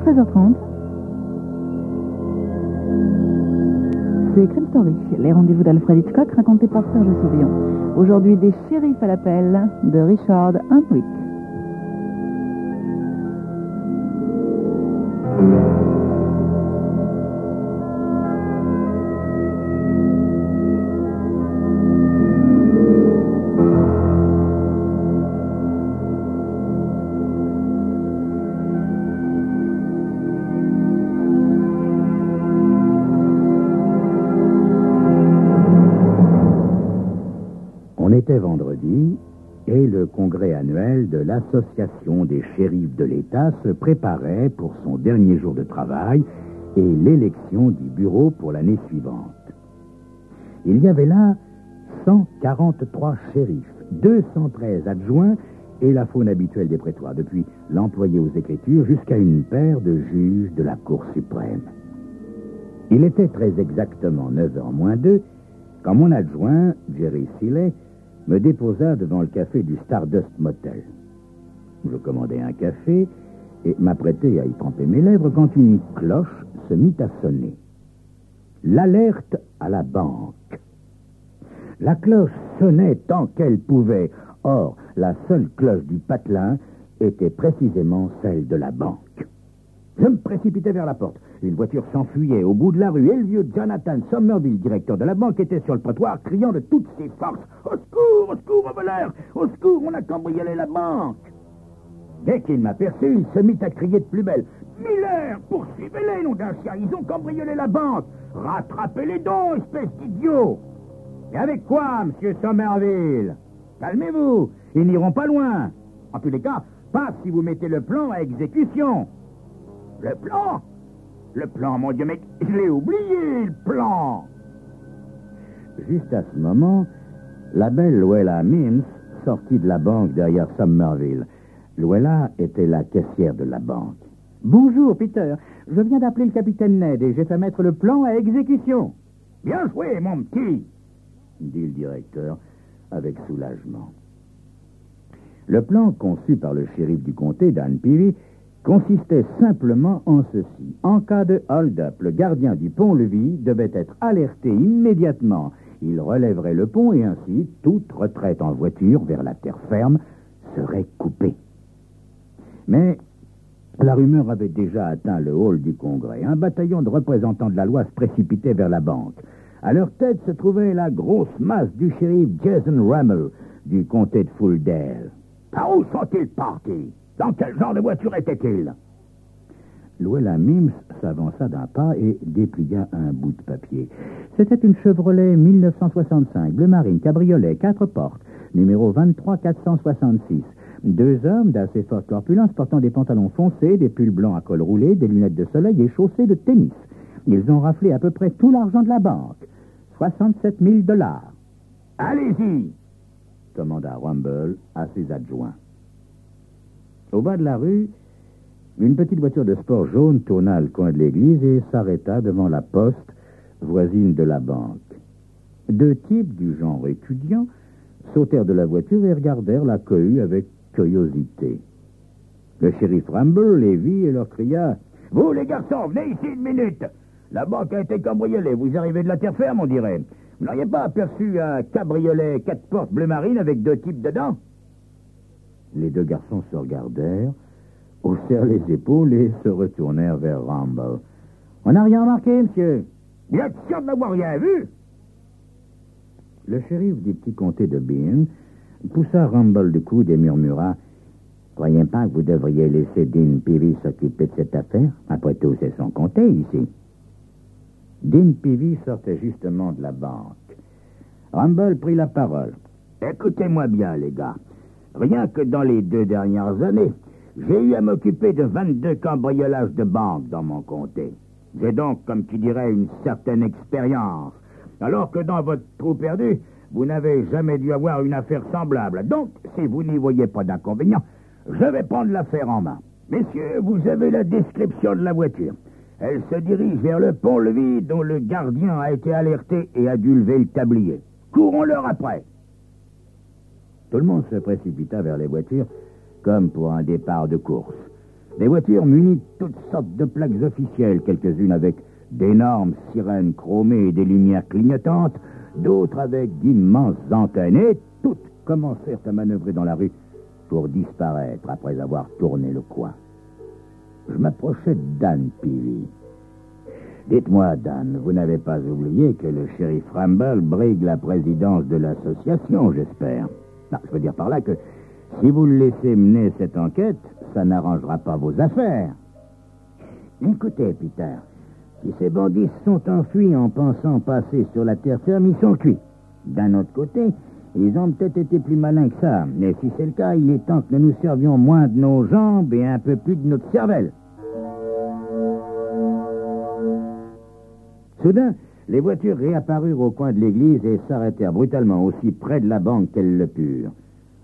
13h30. C'est Crime Story, les rendez-vous d'Alfred Hitchcock racontés par Serge Souvion. Aujourd'hui, des shérifs à l'appel de Richard Hentwick. C'était vendredi et le congrès annuel de l'Association des shérifs de l'État se préparait pour son dernier jour de travail et l'élection du bureau pour l'année suivante. Il y avait là 143 shérifs, 213 adjoints et la faune habituelle des prétoires, depuis l'employé aux écritures jusqu'à une paire de juges de la Cour suprême. Il était très exactement 9h moins 2 quand mon adjoint, Jerry Seeley, me déposa devant le café du Stardust Motel. Je commandai un café et m'apprêtai à y tremper mes lèvres quand une cloche se mit à sonner. L'alerte à la banque. La cloche sonnait tant qu'elle pouvait. Or, la seule cloche du patelin était précisément celle de la banque. Je me précipitai vers la porte. Une voiture s'enfuyait au bout de la rue et le vieux Jonathan Somerville, directeur de la banque, était sur le trottoir criant de toutes ses forces. « Au secours, au voleur! Au secours, on a cambriolé la banque !» Dès qu'il m'aperçut, il se mit à crier de plus belle. « Miller, poursuivez-les, nom d'un chien, ils ont cambriolé la banque! Rattrapez-les donc, espèce d'idiot! » « Et avec quoi, monsieur Somerville? Calmez-vous, ils n'iront pas loin. En tous les cas, pas si vous mettez le plan à exécution. » « Le plan? Le plan, mon Dieu, mais je l'ai oublié, le plan !» Juste à ce moment, la belle Luella Mims sortit de la banque derrière Somerville. Luella était la caissière de la banque. « Bonjour, Peter. Je viens d'appeler le capitaine Ned et j'ai fait mettre le plan à exécution. »« Bien joué, mon petit !» dit le directeur avec soulagement. Le plan conçu par le shérif du comté, Dan Peavy, consistait simplement en ceci. En cas de hold-up, le gardien du pont-levis devait être alerté immédiatement. Il relèverait le pont et ainsi, toute retraite en voiture vers la terre ferme serait coupée. Mais la rumeur avait déjà atteint le hall du Congrès. Un bataillon de représentants de la loi se précipitait vers la banque. À leur tête se trouvait la grosse masse du shérif Jason Rummel du comté de Fulldale. « Par où sont-ils partis? Dans quel genre de voiture était-il? » Luella Mims s'avança d'un pas et déplia un bout de papier. C'était une Chevrolet 1965, bleu marine, cabriolet, 4 portes, numéro 23466. 2 hommes d'assez forte corpulence portant des pantalons foncés, des pulls blancs à col roulé, des lunettes de soleil et chaussés de tennis. Ils ont raflé à peu près tout l'argent de la banque. 67 000 $. « Allez-y !» commanda Rumble à ses adjoints. Au bas de la rue, une petite voiture de sport jaune tourna le coin de l'église et s'arrêta devant la poste voisine de la banque. 2 types du genre étudiant sautèrent de la voiture et regardèrent la cohue avec curiosité. Le shérif Rumble les vit et leur cria « Vous, les garçons, venez ici une minute! La banque a été cambriolée, vous arrivez de la terre ferme, on dirait. Vous n'auriez pas aperçu un cabriolet 4 portes bleu marine avec 2 types dedans? » Les 2 garçons se regardèrent, haussèrent les épaules et se retournèrent vers Rumble. « On n'a rien remarqué, monsieur. »« Bien sûr de n'avoir rien vu. » Le shérif du petit comté de Bean poussa Rumble du coude et murmura « Croyez pas que vous devriez laisser Dean Peavy s'occuper de cette affaire? Après tout, c'est son comté ici. » Dean Peavy sortait justement de la banque. Rumble prit la parole. « Écoutez-moi bien, les gars. Rien que dans les 2 dernières années, j'ai eu à m'occuper de 22 cambriolages de banques dans mon comté. J'ai donc, comme qui dirait, une certaine expérience. Alors que dans votre trou perdu, vous n'avez jamais dû avoir une affaire semblable. Donc, si vous n'y voyez pas d'inconvénient, je vais prendre l'affaire en main. Messieurs, vous avez la description de la voiture. Elle se dirige vers le pont-levis dont le gardien a été alerté et a dû lever le tablier. Courons-leur après. » Tout le monde se précipita vers les voitures, comme pour un départ de course. Des voitures munies de toutes sortes de plaques officielles, quelques-unes avec d'énormes sirènes chromées et des lumières clignotantes, d'autres avec d'immenses antennes, et toutes commencèrent à manœuvrer dans la rue pour disparaître après avoir tourné le coin. Je m'approchais de Dan Peavy. Dites-moi, Dan, vous n'avez pas oublié que le shérif Rumble brigue la présidence de l'association, j'espère. Non, je veux dire par là que si vous le laissez mener cette enquête, ça n'arrangera pas vos affaires. Écoutez, Peter, si ces bandits se sont enfuis en pensant passer sur la terre ferme, ils sont cuits. D'un autre côté, ils ont peut-être été plus malins que ça. Mais si c'est le cas, il est temps que nous servions moins de nos jambes et un peu plus de notre cervelle. Soudain, les voitures réapparurent au coin de l'église et s'arrêtèrent brutalement aussi près de la banque qu'elles le purent.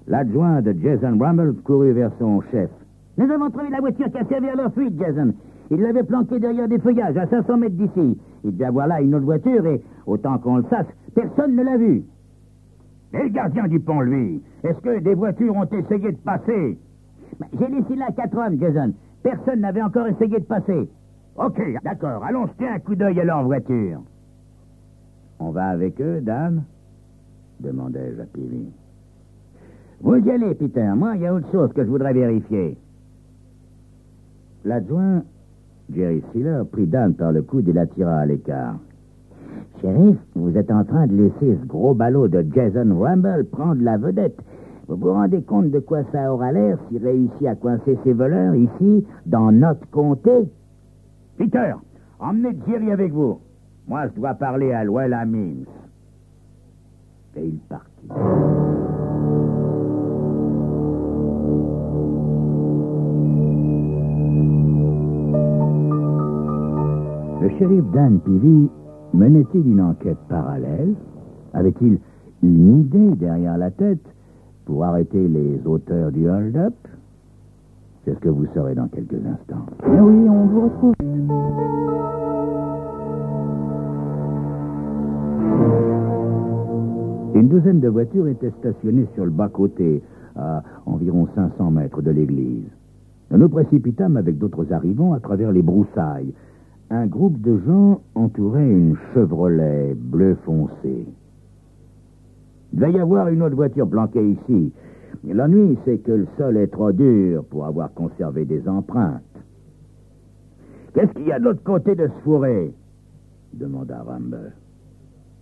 L'adjoint de Jason Rumble courut vers son chef. « Nous avons trouvé la voiture qui a servi à leur fuite, Jason. Ils l'avaient planquée derrière des feuillages à 500 mètres d'ici. Il devait y avoir là une autre voiture et, autant qu'on le sache, personne ne l'a vue. » « Et le gardien du pont, lui, est-ce que des voitures ont essayé de passer? »« J'ai laissé là 4 hommes, Jason. Personne n'avait encore essayé de passer. »« Ok, d'accord. Allons jeter un coup d'œil à leur voiture. »« On va avec eux, Dan ?» demandai-je à Peavy. « Vous y allez, Peter. Moi, il y a autre chose que je voudrais vérifier. » L'adjoint, Jerry Sealer, prit Dan par le coude et l'attira à l'écart. « Shérif, vous êtes en train de laisser ce gros ballot de Jason Rumble prendre la vedette. Vous vous rendez compte de quoi ça aura l'air s'il réussit à coincer ses voleurs ici, dans notre comté? »« Peter, emmenez Jerry avec vous. Moi, je dois parler à Luella Mims. » Et il partit. Le shérif Dan Peavy menait-il une enquête parallèle? Avait-il une idée derrière la tête pour arrêter les auteurs du hold-up? C'est ce que vous saurez dans quelques instants. Oui, on vous retrouve. Une douzaine de voitures étaient stationnées sur le bas-côté, à environ 500 mètres de l'église. Nous nous précipitâmes avec d'autres arrivants à travers les broussailles. Un groupe de gens entourait une Chevrolet bleu foncé. Il va y avoir une autre voiture planquée ici. L'ennui, c'est que le sol est trop dur pour avoir conservé des empreintes. Qu'est-ce qu'il y a de l'autre côté de ce fourré? Demanda Rumble.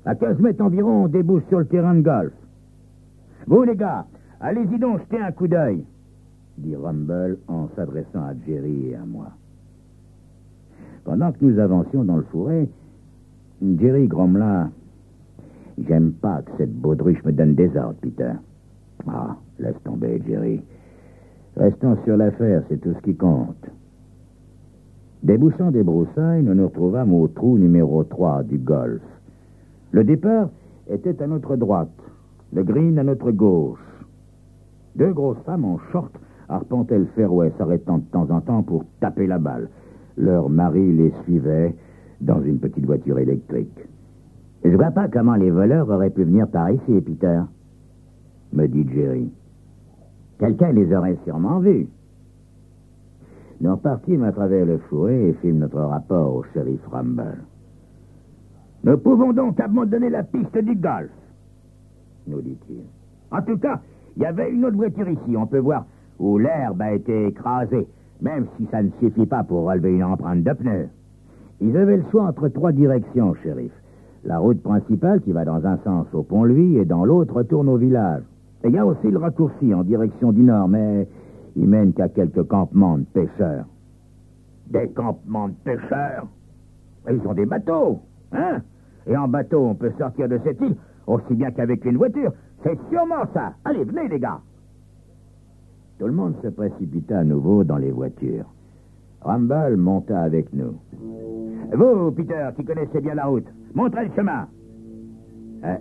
À 15 mètres environ, on débouche sur le terrain de golf. Vous, les gars, allez-y donc jeter un coup d'œil, dit Rumble en s'adressant à Jerry et à moi. Pendant que nous avancions dans le fourré, Jerry grommela. « J'aime pas que cette baudruche me donne des ordres, Peter. »« Ah, laisse tomber, Jerry. Restons sur l'affaire, c'est tout ce qui compte. » Débouchant des broussailles, nous nous retrouvâmes au trou numéro 3 du golf. Le départ était à notre droite, le green à notre gauche. 2 grosses femmes en short arpentaient le fairway, s'arrêtant de temps en temps pour taper la balle. Leur mari les suivait dans une petite voiture électrique. « Je vois pas comment les voleurs auraient pu venir par ici, Peter, » me dit Jerry. « Quelqu'un les aurait sûrement vus. » Nous repartîmes à travers le fourré et fîmes notre rapport au shérif Rumble. « Nous pouvons donc abandonner la piste du golf, » nous dit-il. « En tout cas, il y avait une autre voiture ici. On peut voir où l'herbe a été écrasée, même si ça ne suffit pas pour relever une empreinte de pneu. » Ils avaient le choix entre 3 directions, shérif. La route principale qui va dans un sens au pont-levis et dans l'autre retourne au village. Et il y a aussi le raccourci en direction du nord, mais il mène qu'à quelques campements de pêcheurs. Des campements de pêcheurs? Ils ont des bateaux, hein? Et en bateau, on peut sortir de cette île aussi bien qu'avec une voiture. C'est sûrement ça. Allez, venez, les gars. Tout le monde se précipita à nouveau dans les voitures. Rumble monta avec nous. Vous, Peter, qui connaissez bien la route, montrez le chemin.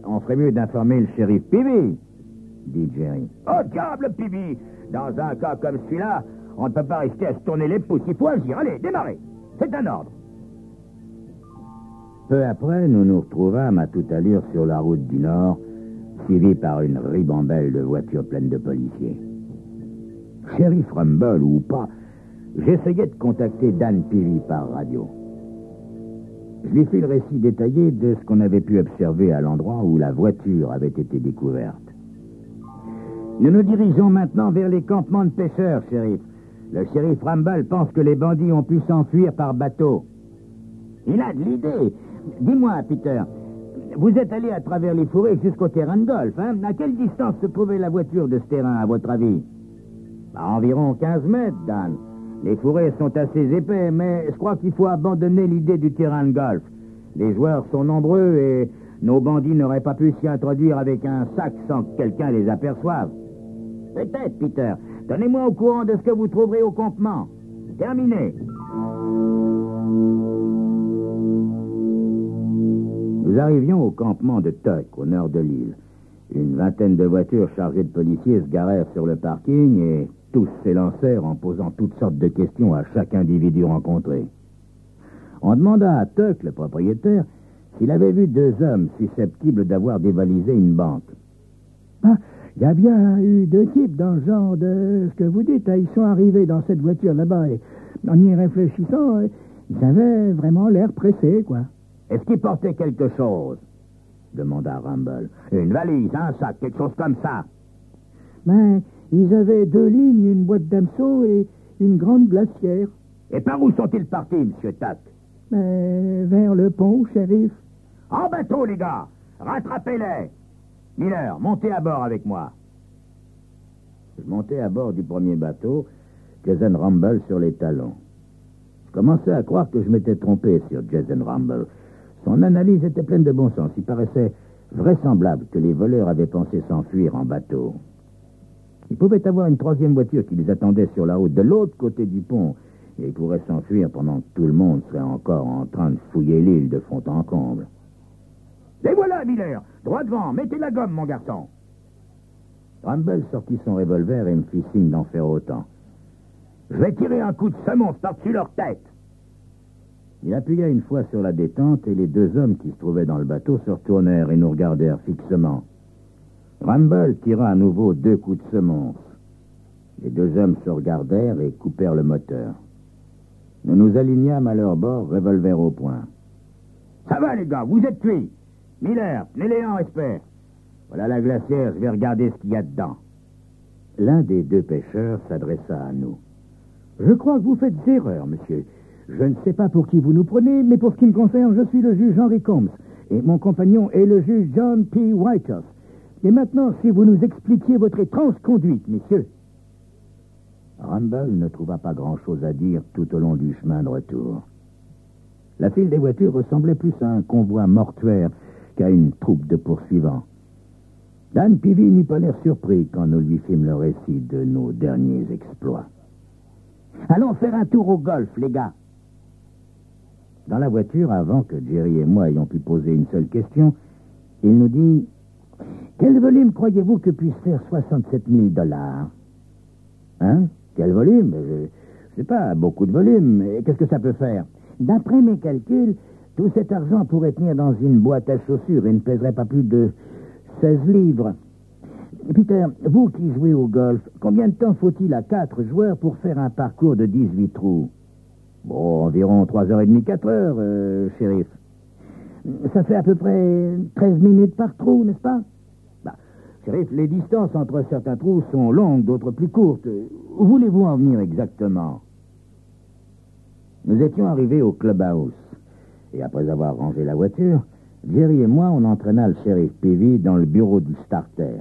On ferait mieux d'informer le shérif Peavy, dit Jerry. Oh, diable, Peavy! Dans un cas comme celui-là, on ne peut pas rester à se tourner les pouces. Il faut agir. Allez, démarrez. C'est un ordre. Peu après, nous nous retrouvâmes à toute allure sur la route du Nord, suivis par une ribambelle de voitures pleines de policiers. Shérif Rumble ou pas, j'essayais de contacter Dan Peavy par radio. Je lui fis le récit détaillé de ce qu'on avait pu observer à l'endroit où la voiture avait été découverte. Nous nous dirigeons maintenant vers les campements de pêcheurs, shérif. Le shérif Rumble pense que les bandits ont pu s'enfuir par bateau. Il a de l'idée. Dis-moi, Peter, vous êtes allé à travers les forêts jusqu'au terrain de golf, hein? À quelle distance se trouvait la voiture de ce terrain, à votre avis? À environ 15 mètres, Dan. Les forêts sont assez épais, mais je crois qu'il faut abandonner l'idée du terrain de golf. Les joueurs sont nombreux et nos bandits n'auraient pas pu s'y introduire avec un sac sans que quelqu'un les aperçoive. Peut-être, Peter. Tenez-moi au courant de ce que vous trouverez au campement. Terminé. Nous arrivions au campement de Tuck, au nord de l'île. Une vingtaine de voitures chargées de policiers se garèrent sur le parking et tous s'élancèrent en posant toutes sortes de questions à chaque individu rencontré. On demanda à Tuck, le propriétaire, s'il avait vu deux hommes susceptibles d'avoir dévalisé une banque. Il y a bien eu deux types dans le genre de ce que vous dites. Ils sont arrivés dans cette voiture là-bas et en y réfléchissant, ils avaient vraiment l'air pressés, quoi. Est-ce qu'ils portaient quelque chose? Demanda Rumble. Une valise, un sac, quelque chose comme ça. Ils avaient 2 lignes, une boîte d'hameçon et une grande glacière. Et par où sont-ils partis, monsieur Tuck? Vers le pont, shérif. En bateau, les gars! Rattrapez-les! Miller, montez à bord avec moi. Je montais à bord du premier bateau, Jason Rumble sur les talons. Je commençais à croire que je m'étais trompé sur Jason Rumble. Son analyse était pleine de bon sens. Il paraissait vraisemblable que les voleurs avaient pensé s'enfuir en bateau. Il pouvait avoir une troisième voiture qui les attendait sur la route de l'autre côté du pont, et ils pourraient s'enfuir pendant que tout le monde serait encore en train de fouiller l'île de fond en comble. Les voilà, Miller! Droit devant! Mettez la gomme, mon garçon! Rumble sortit son revolver et me fit signe d'en faire autant. Je vais tirer un coup de semonce par-dessus leur tête! Il appuya une fois sur la détente et les deux hommes qui se trouvaient dans le bateau se retournèrent et nous regardèrent fixement. Rumble tira à nouveau 2 coups de semonce. Les deux hommes se regardèrent et coupèrent le moteur. Nous nous alignâmes à leur bord, revolver au poing. Ça va, les gars, vous êtes cuits! Miller, tenez-les en respect. Voilà la glacière, je vais regarder ce qu'il y a dedans. L'un des deux pêcheurs s'adressa à nous. Je crois que vous faites des erreurs, monsieur. Je ne sais pas pour qui vous nous prenez, mais pour ce qui me concerne, je suis le juge Henry Combs, et mon compagnon est le juge John P. Whitehouse. Et maintenant, si vous nous expliquiez votre étrange conduite, messieurs. Rumble ne trouva pas grand-chose à dire tout au long du chemin de retour. La file des voitures ressemblait plus à un convoi mortuaire qu'à une troupe de poursuivants. Dan Peavy n'eut pas l'air surpris quand nous lui fîmes le récit de nos derniers exploits. Allons faire un tour au golf, les gars. Dans la voiture, avant que Jerry et moi ayons pu poser une seule question, il nous dit « Quel volume croyez-vous que puisse faire 67 000 $? Hein? Quel volume? Je sais pas, beaucoup de volume. Et qu'est-ce que ça peut faire? D'après mes calculs, tout cet argent pourrait tenir dans une boîte à chaussures et ne pèserait pas plus de 16 livres. Peter, vous qui jouez au golf, combien de temps faut-il à 4 joueurs pour faire un parcours de 18 trous? Bon, environ 3h30, 4h, shérif. Ça fait à peu près 13 minutes par trou, n'est-ce pas? Shérif, les distances entre certains trous sont longues, d'autres plus courtes. Où voulez-vous en venir exactement? Nous étions arrivés au clubhouse. Et après avoir rangé la voiture, Jerry et moi, on entraîna le shérif Peavy dans le bureau du starter.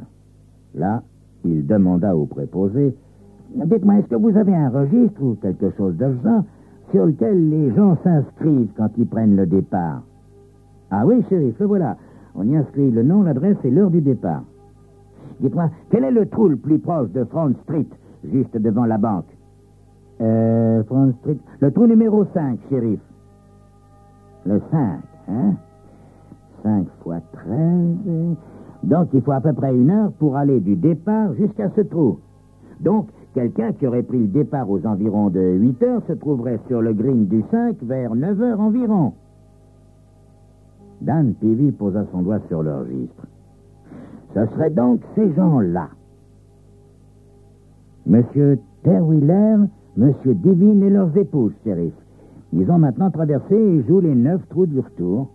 Là, il demanda au préposé « Dites-moi, est-ce que vous avez un registre ou quelque chose de genre sur lequel les gens s'inscrivent quand ils prennent le départ? » « Ah oui, shérif, le voilà. On y inscrit le nom, l'adresse et l'heure du départ. » Dites-moi, quel est le trou le plus proche de Front Street, juste devant la banque? Front Street... Le trou numéro 5, shérif. Le 5, hein? 5 fois 13... Donc, il faut à peu près 1 heure pour aller du départ jusqu'à ce trou. Donc, quelqu'un qui aurait pris le départ aux environs de 8 heures se trouverait sur le green du 5 vers 9 heures environ. Dan Peavy posa son doigt sur le registre. Ce serait donc ces gens-là. Monsieur Terwiller, Monsieur Divine et leurs épouses, shérif. Ils ont maintenant traversé et jouent les 9 trous du retour.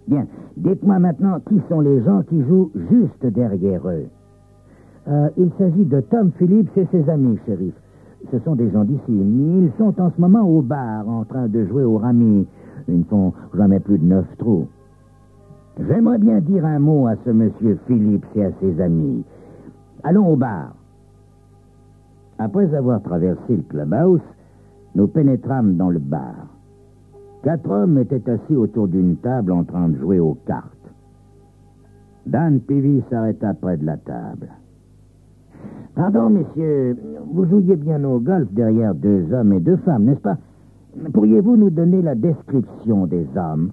Bien, dites-moi maintenant qui sont les gens qui jouent juste derrière eux. Il s'agit de Tom Phillips et ses amis, shérif. Ce sont des gens d'ici. Ils sont en ce moment au bar, en train de jouer au rami. Ils ne font jamais plus de 9 trous. J'aimerais bien dire un mot à ce monsieur Phillips et à ses amis. Allons au bar. Après avoir traversé le clubhouse, nous pénétrâmes dans le bar. 4 hommes étaient assis autour d'une table en train de jouer aux cartes. Dan Peavy s'arrêta près de la table. « Pardon, messieurs, vous jouiez bien au golf derrière 2 hommes et 2 femmes, n'est-ce pas? Pourriez-vous nous donner la description des hommes? »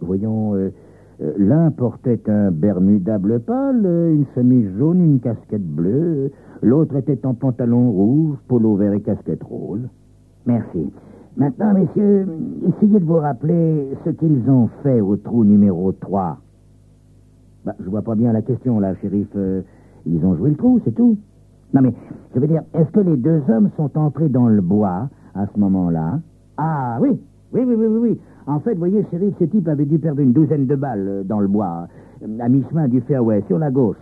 Voyons, l'un portait un bermuda bleu pâle, une chemise jaune, une casquette bleue. L'autre était en pantalon rouge, polo vert et casquette rose. Merci. Maintenant, messieurs, essayez de vous rappeler ce qu'ils ont fait au trou numéro 3. Je vois pas bien la question, là, shérif. Ils ont joué le trou, c'est tout. Non, mais, je veux dire, est-ce que les 2 hommes sont entrés dans le bois à ce moment-là? Ah, oui. Oui. En fait, vous voyez, shérif, ce type avait dû perdre une 12aine de balles dans le bois, à mi-chemin du fairway, sur la gauche.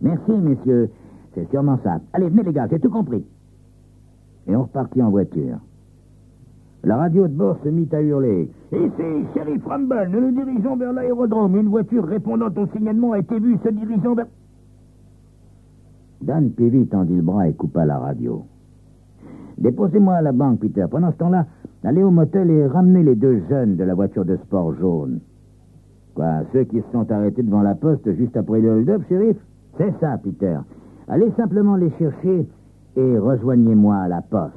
Merci, messieurs. C'est sûrement ça. Allez, venez, les gars, j'ai tout compris. Et on repartit en voiture. La radio de bord se mit à hurler. « Ici, shérif Rumble, nous nous dirigeons vers l'aérodrome. Une voiture répondant au signalement a été vue se dirigeant vers... » Dan Peavy tendit le bras et coupa la radio. « Déposez-moi à la banque, Peter. Pendant ce temps-là, allez au motel et ramenez les 2 jeunes de la voiture de sport jaune. » Quoi, ceux qui se sont arrêtés devant la poste juste après le hold-up, shérif? C'est ça, Peter. Allez simplement les chercher et rejoignez-moi à la poste.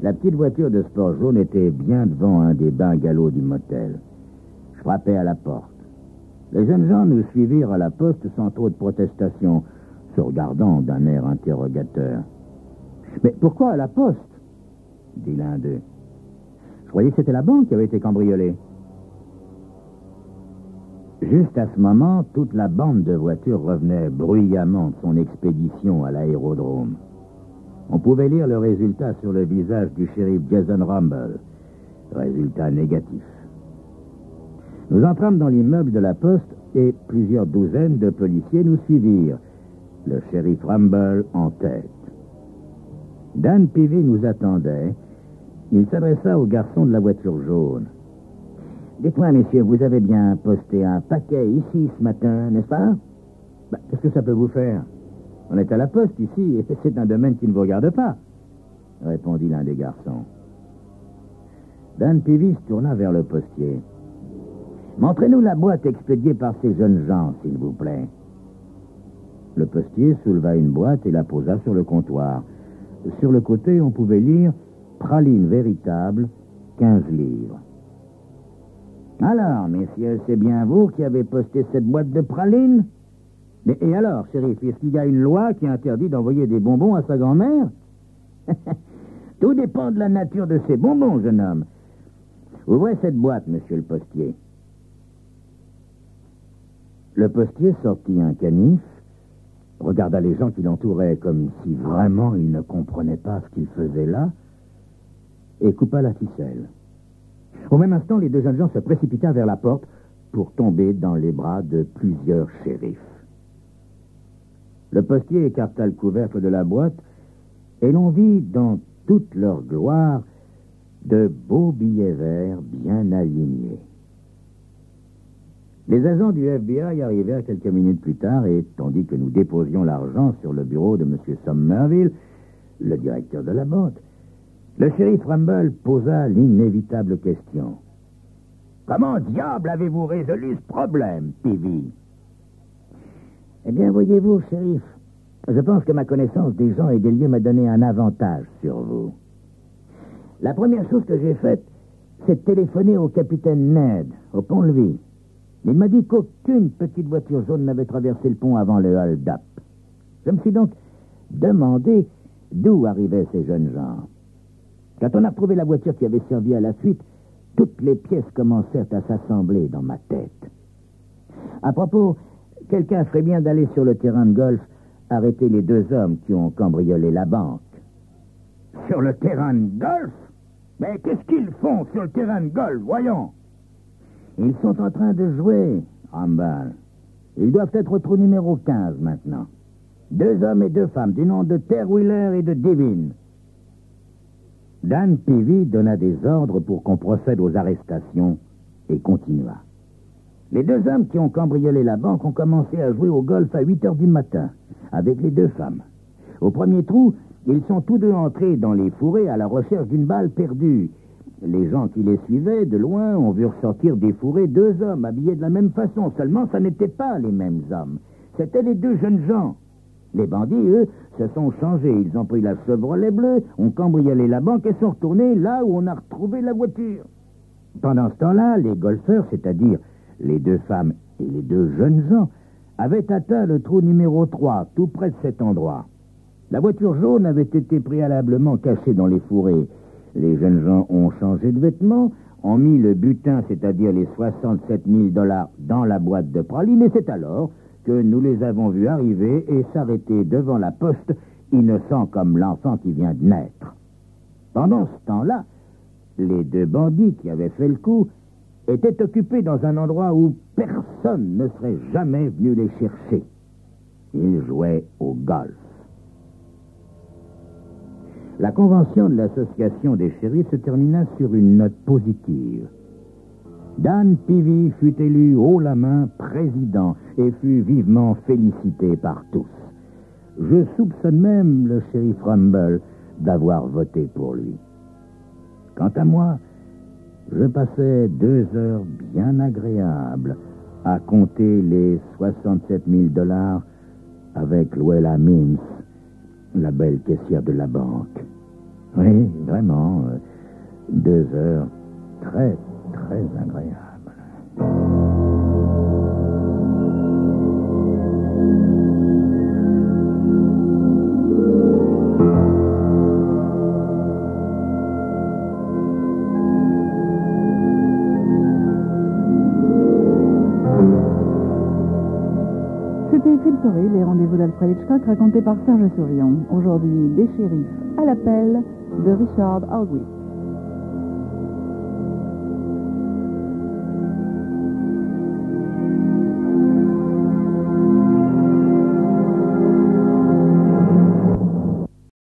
La petite voiture de sport jaune était bien devant un des bungalows du motel. Je frappai à la porte. Les jeunes gens nous suivirent à la poste sans trop de protestation, se regardant d'un air interrogateur. « Mais pourquoi à la poste ?» dit l'un d'eux. « Je croyais que c'était la banque qui avait été cambriolée. » Juste à ce moment, toute la bande de voitures revenait bruyamment de son expédition à l'aérodrome. On pouvait lire le résultat sur le visage du shérif Jason Rumble. Résultat négatif. Nous entrâmes dans l'immeuble de la poste et plusieurs douzaines de policiers nous suivirent, le shérif Rumble en tête. Dan Peavy nous attendait. Il s'adressa au garçon de la voiture jaune. « Dites-moi, messieurs, vous avez bien posté un paquet ici ce matin, n'est-ce pas? » Qu'est-ce que ça peut vous faire? On est à la poste ici, et c'est un domaine qui ne vous regarde pas, répondit l'un des garçons. Dan Peavy se tourna vers le postier. Montrez-nous la boîte expédiée par ces jeunes gens, s'il vous plaît. Le postier souleva une boîte et la posa sur le comptoir. Sur le côté, on pouvait lire « Praline véritable, 15 livres ». Alors, messieurs, c'est bien vous qui avez posté cette boîte de pralines? Mais et alors, shérif, est-ce qu'il y a une loi qui interdit d'envoyer des bonbons à sa grand-mère? Tout dépend de la nature de ces bonbons, jeune homme. Ouvrez cette boîte, monsieur le postier. Le postier sortit un canif, regarda les gens qui l'entouraient comme si vraiment il ne comprenait pas ce qu'il faisait là, et coupa la ficelle. Au même instant, les 2 jeunes gens se précipitèrent vers la porte pour tomber dans les bras de plusieurs shérifs. Le postier écarta le couvercle de la boîte et l'on vit dans toute leur gloire de beaux billets verts bien alignés. Les agents du FBI arrivèrent quelques minutes plus tard et, tandis que nous déposions l'argent sur le bureau de M. Somerville, le directeur de la banque, le shérif Rumble posa l'inévitable question. « Comment diable avez-vous résolu ce problème, Peavy? » Eh bien, voyez-vous, shérif, je pense que ma connaissance des gens et des lieux m'a donné un avantage sur vous. La première chose que j'ai faite, c'est de téléphoner au capitaine Ned, au pont-levis. Il m'a dit qu'aucune petite voiture jaune n'avait traversé le pont avant le hold-up. Je me suis donc demandé d'où arrivaient ces jeunes gens. Quand on a retrouvé la voiture qui avait servi à la fuite, toutes les pièces commencèrent à s'assembler dans ma tête. À propos, quelqu'un ferait bien d'aller sur le terrain de golf arrêter les 2 hommes qui ont cambriolé la banque. Sur le terrain de golf? Mais qu'est-ce qu'ils font sur le terrain de golf, voyons? Ils sont en train de jouer, Rumble. Ils doivent être au trou numéro 15 maintenant. 2 hommes et 2 femmes, du nom de Terre Wheeler et de Devine. Dan Peavy donna des ordres pour qu'on procède aux arrestations et continua. Les 2 hommes qui ont cambriolé la banque ont commencé à jouer au golf à 8 heures du matin, avec les 2 femmes. Au premier trou, ils sont tous 2 entrés dans les fourrés à la recherche d'une balle perdue. Les gens qui les suivaient de loin ont vu ressortir des fourrés 2 hommes habillés de la même façon. Seulement, ça n'étaient pas les mêmes hommes. C'étaient les 2 jeunes gens. Les bandits, eux, se sont changés. Ils ont pris la Chevrolet bleue, ont cambriolé la banque et sont retournés là où on a retrouvé la voiture. Pendant ce temps-là, les golfeurs, c'est-à-dire les 2 femmes et les 2 jeunes gens, avaient atteint le trou numéro 3, tout près de cet endroit. La voiture jaune avait été préalablement cachée dans les fourrés. Les jeunes gens ont changé de vêtements, ont mis le butin, c'est-à-dire les 67 000 $ dans la boîte de pralines, et c'est alors que nous les avons vus arriver et s'arrêter devant la poste, innocents comme l'enfant qui vient de naître. Pendant ce temps-là, les 2 bandits qui avaient fait le coup étaient occupés dans un endroit où personne ne serait jamais venu les chercher. Ils jouaient au golf. La convention de l'association des shérifs se termina sur une note positive. Dan Peavy fut élu haut la main président et fut vivement félicité par tous. Je soupçonne même le shérif Rumble d'avoir voté pour lui. Quant à moi, je passais 2 heures bien agréables à compter les 67 000 $ avec Luella Mims, la belle caissière de la banque. Oui, vraiment, 2 heures très, très agréables. C'était Crime Story, les rendez-vous d'Alfred Hitchcock racontés par Serge Survillon. Aujourd'hui, des shérifs à l'appel de Richard Aldrich.